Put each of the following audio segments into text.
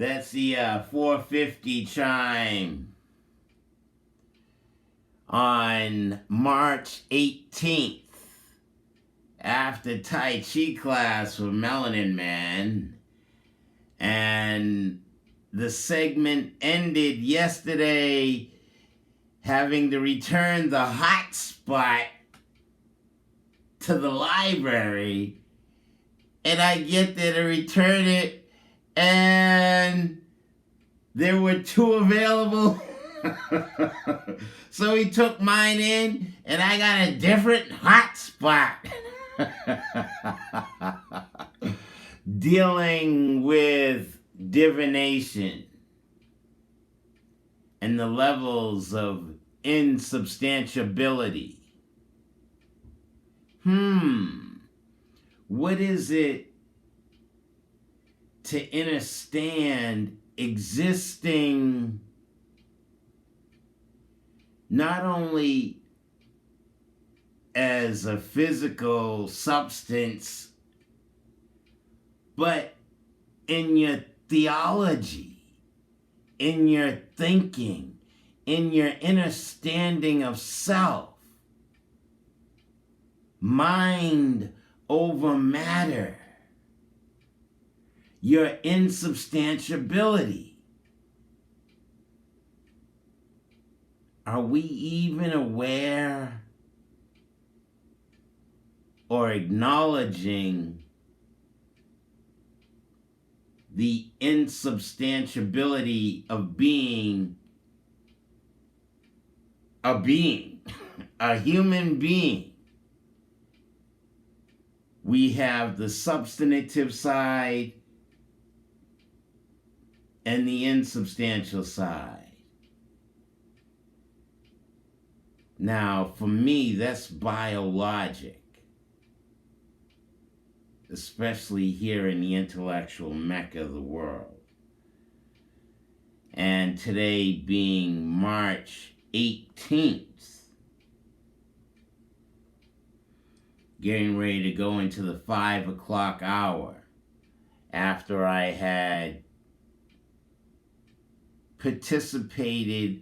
That's the 4:50 chime on March 18th after Tai Chi class with Melanin Man. And the segment ended yesterday having to return the hotspot to the library. And I get there to return it, and there were two available. So he took mine in, and I got a different hotspot. Dealing with divination and the levels of insubstantiality. What is it to understand existing not only as a physical substance, but in your theology, in your thinking, in your understanding of self? Mind over matter, your insubstantiality. Are we even aware or acknowledging the insubstantiality of being, a human being? We have the substantive side and the insubstantial side. Now, for me, that's biologic, especially here in the intellectual mecca of the world. And today being March 18th, getting ready to go into the 5 o'clock hour after I had participated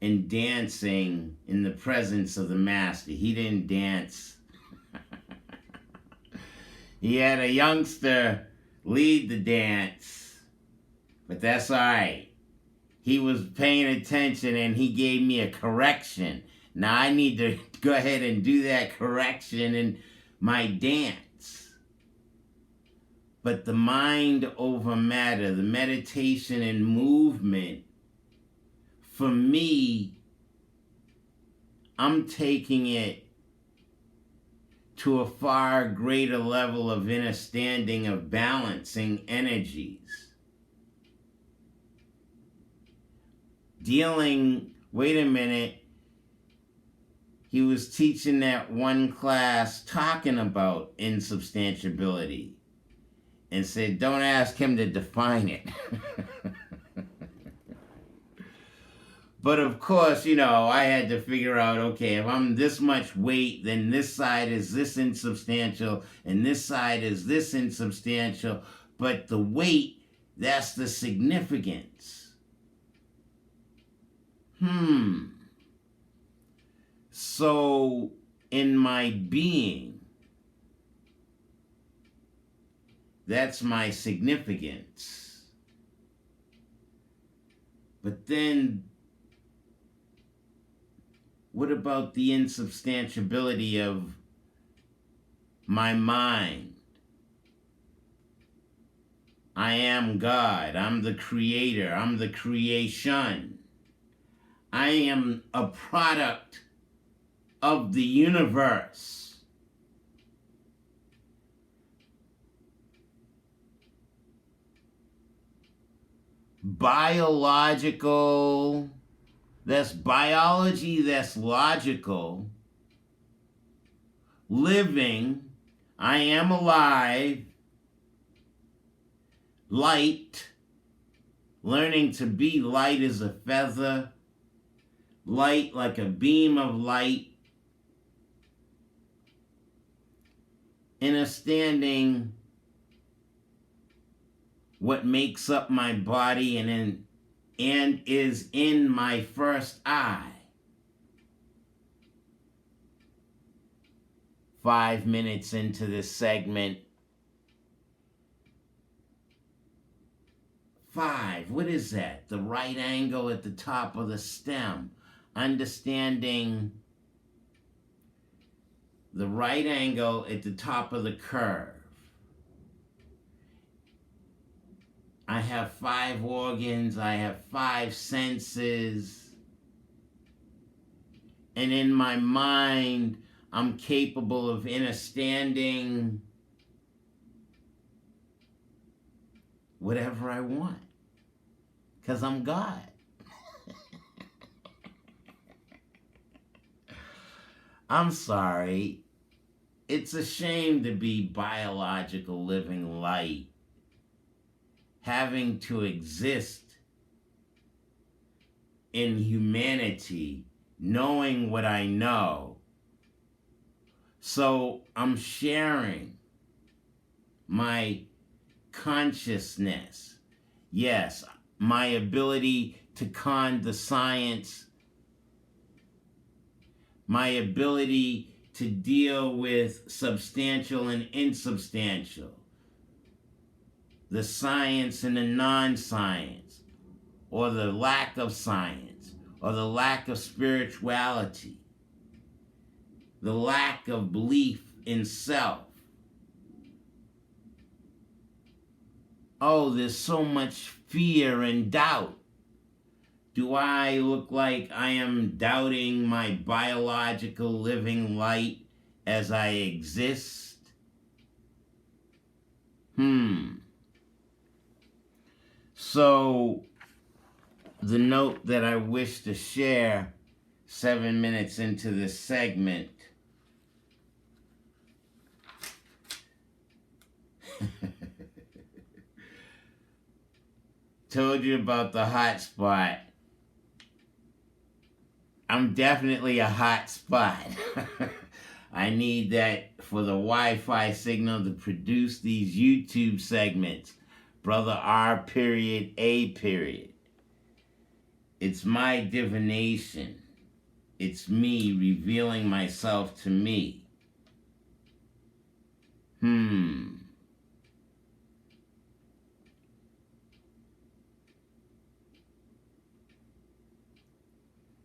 in dancing in the presence of the Master. He didn't dance. He had a youngster lead the dance, but that's all right. He was paying attention and he gave me a correction. Now I need to go ahead and do that correction in my dance. But the mind over matter, the meditation and movement, for me, I'm taking it to a far greater level of understanding of balancing energies. Wait a minute, he was teaching that one class talking about insubstantiality and said, don't ask him to define it. But of course, I had to figure out, okay, if I'm this much weight, then this side is this insubstantial, and this side is this insubstantial. But the weight, that's the significance. So, in my being, that's my significance. But then, what about the insubstantiality of my mind? I am God. I'm the creator. I'm the creation. I am a product of the universe. Biological, that's biology, that's logical. Living, I am alive. Light, learning to be light as a feather. Light like a beam of light. Understanding what makes up my body and is in my first eye. 5 minutes into this segment. 5, what is that? The right angle at the top of the stem. Understanding the right angle at the top of the curve. I have 5 organs, I have 5 senses, and in my mind, I'm capable of understanding whatever I want, because I'm God. I'm sorry. It's a shame to be biological living light, having to exist in humanity, knowing what I know. So I'm sharing my consciousness. Yes, my ability to con the science, my ability to deal with substantial and insubstantial, the science and the non-science, or the lack of science, or the lack of spirituality, the lack of belief in self. Oh, there's so much fear and doubt. Do I look like I am doubting my biological living light as I exist? So, the note that I wish to share 7 minutes into this segment told you about the hot spot. I'm definitely a hot spot. I need that for the Wi-Fi signal to produce these YouTube segments. Brother R period A period. It's my divination. It's me revealing myself to me.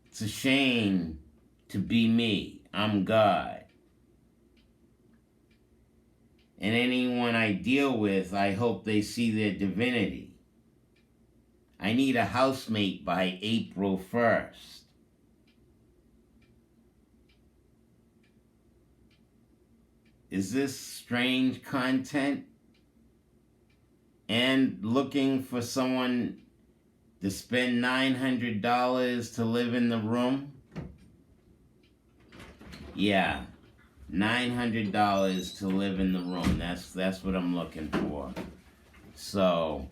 It's a shame to be me. I'm God. And anyone I deal with, I hope they see their divinity. I need a housemate by April 1st. Is this strange content? And looking for someone to spend $900 to live in the room? Yeah, $900 to live in the room. That's what I'm looking for. So,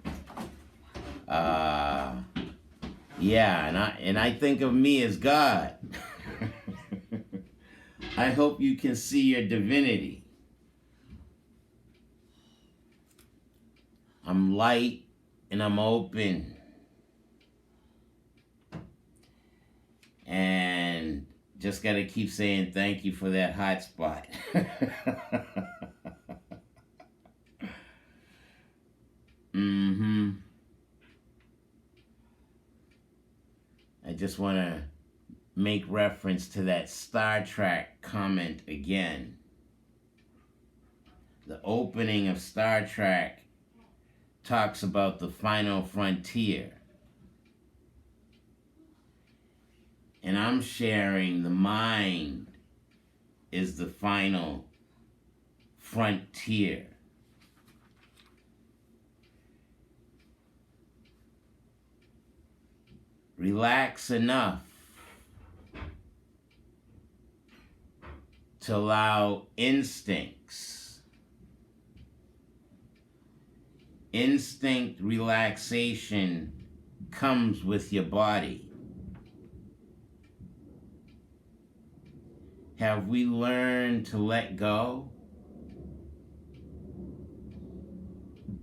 yeah, and I think of me as God. I hope you can see your divinity. I'm light and I'm open. And just got to keep saying thank you for that hot spot. I just want to make reference to that Star Trek comment again. The opening of Star Trek talks about the final frontier. And I'm sharing the mind is the final frontier. Relax enough to allow instincts. Instinct relaxation comes with your body. Have we learned to let go?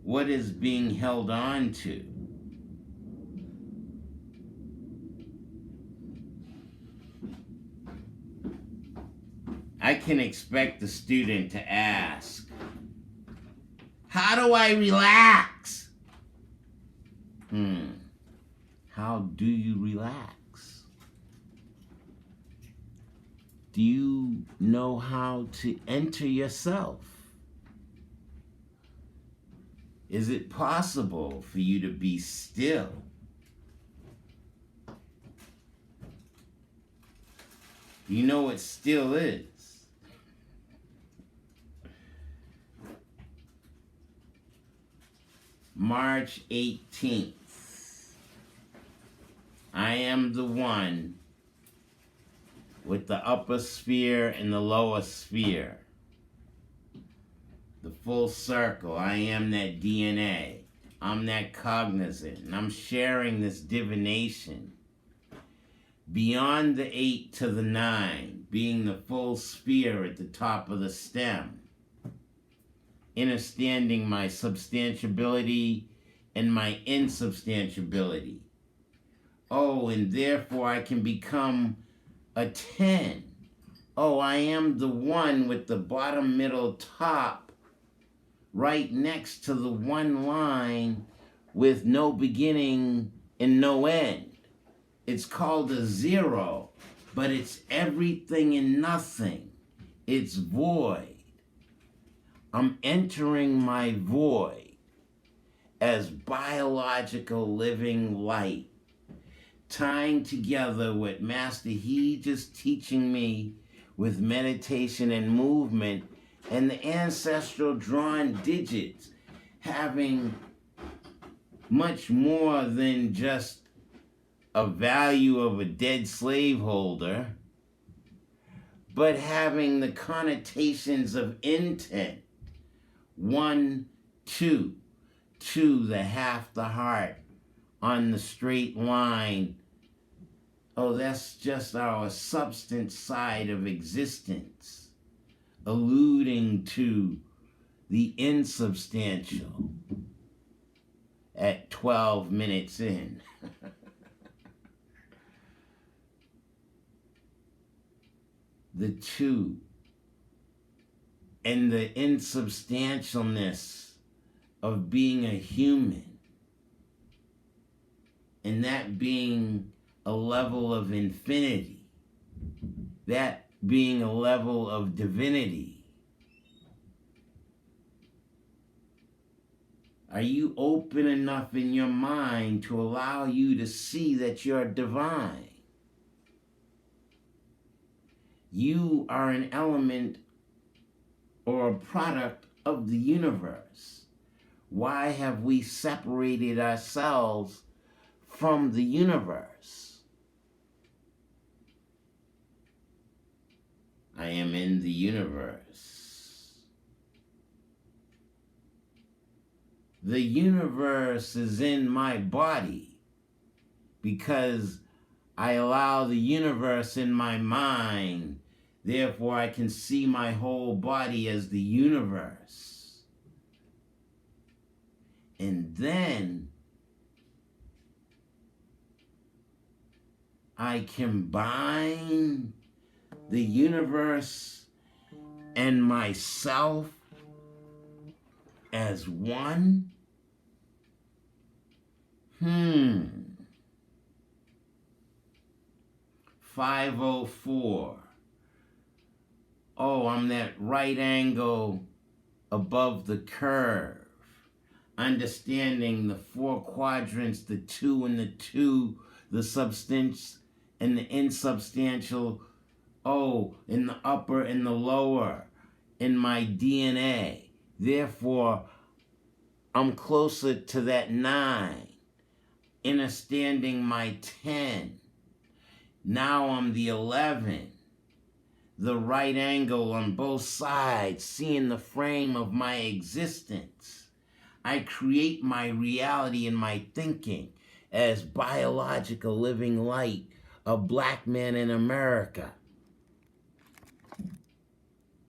what is being held on to? I can expect the student to ask, how do I relax? How do you relax? Do you know how to enter yourself? Is it possible for you to be still? Do you know what still is? March 18th. I am the one with the upper sphere and the lower sphere. The full circle. I am that DNA. I'm that cognizant. And I'm sharing this divination. Beyond the 8 to the 9, being the full sphere at the top of the stem. Understanding my substantiability and my insubstantiability. Oh, and therefore I can become a 10. Oh, I am the one with the bottom, middle, top, right next to the one line with no beginning and no end. It's called a 0, but it's everything and nothing. It's void. I'm entering my void as biological living light, tying together what Master Heg is teaching me with meditation and movement, and the ancestral drawn digits having much more than just a value of a dead slaveholder, but having the connotations of intent. 1, 2, 2, the half the heart on the straight line. Oh, that's just our substance side of existence, alluding to the insubstantial at 12 minutes in. The 2 and the insubstantialness of being a human, and that being a level of infinity, that being a level of divinity. Are you open enough in your mind to allow you to see that you're divine? You are an element or a product of the universe. Why have we separated ourselves from the universe? I am in the universe. The universe is in my body because I allow the universe in my mind. Therefore, I can see my whole body as the universe. And then I combine the universe and myself as one. 504. Oh, I'm that right angle above the curve. Understanding the 4 quadrants, the 2 and the 2, the substance and the insubstantial. Oh, in the upper and the lower, in my DNA. Therefore, I'm closer to that 9. Understanding my 10. Now I'm the 11. The right angle on both sides, seeing the frame of my existence. I create my reality and my thinking as biological living light, a black man in America.